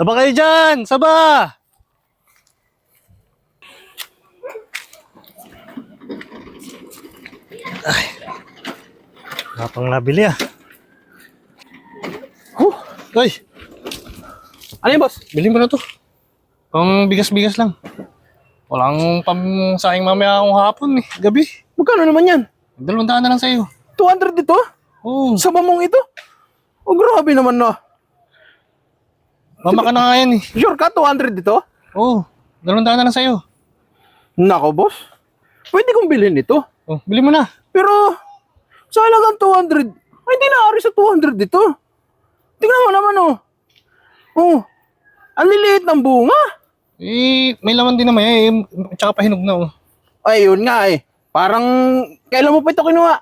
Saba kayo dyan! Saba! Ay. Wala pang nabili ah. Ay! Ano yun, boss? Bilhin mo na to. Pang bigas-bigas lang. Walang pang-saing mamaya akong hapon eh. Gabi. Magkano naman yan? 200 na lang sa'yo. 200 dito? Oo. Sa mamong ito? Oh, grabe naman no. Mama ka na nga yan eh. Sure ka, 200 dito? Oo. 200 na lang sa'yo. Nako, boss. Pwede kong bilhin ito. Oh, bili mo na. Pero, sa halagang 200, ay hindi na-ari sa 200 dito. Tingnan mo naman, oh. Oh, ang liliit ng bunga. Eh, may laman din naman eh. Tsaka pahinog na oh. Ay, yun nga eh. Parang, kailan mo pa ito kinuha?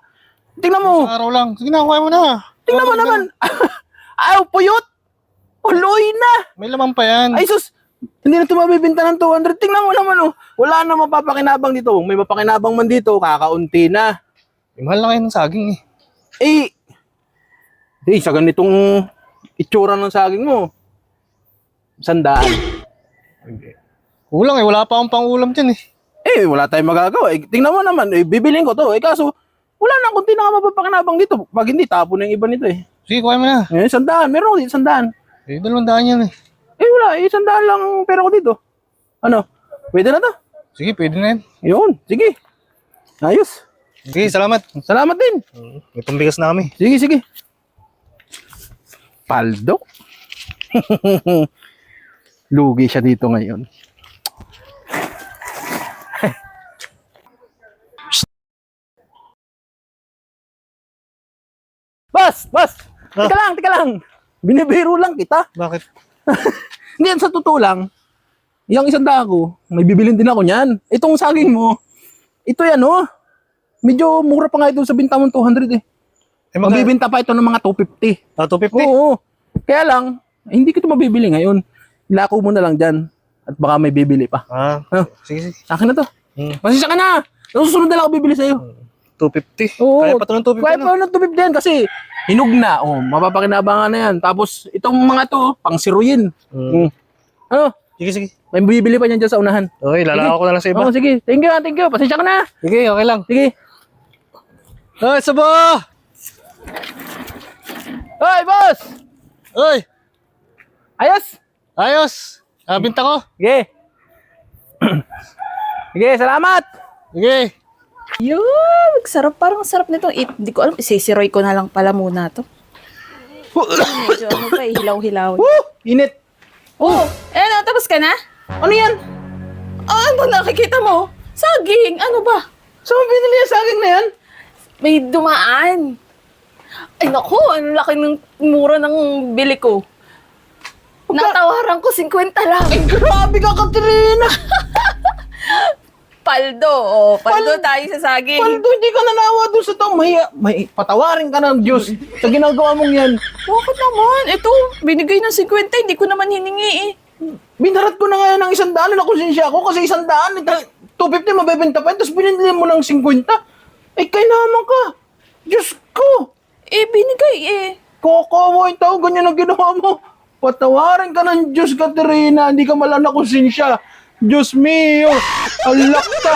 Tingnan mo. Sa araw lang. Sige na, kuha mo na. Tingnan mo naman. Ay, puyot. Uloy na. May laman pa yan. Ay, sus. Hindi na ito mabibinta ng 200. Tingnan mo naman, oh. Wala na mapapakinabang dito. Kung may mapakinabang man dito, kakaunti na. Eh, mahal na kayo ng saging eh. Sa ganitong itsura ng saging mo, 100. Kulang eh. Wala pa akong pang-ulam dyan eh. Wala tayong magagawa. Tingnan mo naman, bibilin ko to. Kaso, wala na kunti na mapapakinabang dito. Pag hindi, tapo na yung iba nito eh. Sige, kuha mo na. 100. Meron ko dito, 100. Eh, 200 yan eh. Wala. 100 lang ang pera ko dito. Ano? Pwede na to? Sige, pwede na yan. Yun. Sige. Ayos. Sige, salamat. Salamat din. May pambigas na kami. Sige, sige. Paldo. Lugi siya dito ngayon. Boss! Teka lang. Binibiro lang kita. Bakit? Hindi yan, sa totoo lang. Yung 100 ko, may bibilin din ako niyan. Itong saging mo, ito yan oh. Medyo mura pa nga ito sa binta mong 200 eh. Mabibinta pa ito ng mga 250. 250? Oo. Kaya lang, hindi ko ito mabibili ngayon. Ilako mo na lang dyan. At baka may bibili pa. Sige. Akin na to. Pasensya ka na. Susunod na lang ako bibili sa'yo. 250? Oo. Kaya pa ito ng 250 Kaya pa ng 250 yan kasi hinog na. Mapapakinabangan na yan. Tapos itong mga to, pang siruyin. Ano? Sige. May bibili pa niyan dyan sa unahan. Okay, lalako ko na lang sa iba. Oo, sige. Thank you. Pasensya ka na. Sige, okay lang. Sige. Ay, Saba! Hoy, boss! Ay! Ayos? Ayos! Binta ko? Sige. Sige, salamat. Sige. Yun, sarap. Parang sarap nito. Hindi ko alam, isisiroy ko na lang pala muna to. Medyo ano pa hilaw-hilaw. Init. Tapos ka na? Ano yan? Ano nakikita mo? Saging, ano ba? Saan mo binili yung saging na yan? May dumaan. Ay naku, ang laki ng mura ng bili ko. Natawaran ko 50 lang. Ay, grabe ka, Katrina. Paldo tayo sa saging. Paldo, hindi ka nanawa doon sa tao. May patawarin ka ng Diyos sa ginagawa mong yan. Bakit naman? Ito, binigay ng 50, hindi ko naman hiningi eh. Binarat ko na nga yan ng 100. Nakonsensya ako kasi 100. 250 mabebenta pa. Tapos binili mo ng 50. Ay, kaya naman ka. Diyos ko. Binigay eh. Kakawa yung tao. Ganyan ang ginawa mo. Patawarin ka ng Diyos, Katerina. Hindi ka malang nakonsensya. Diyos mio. Alak ka.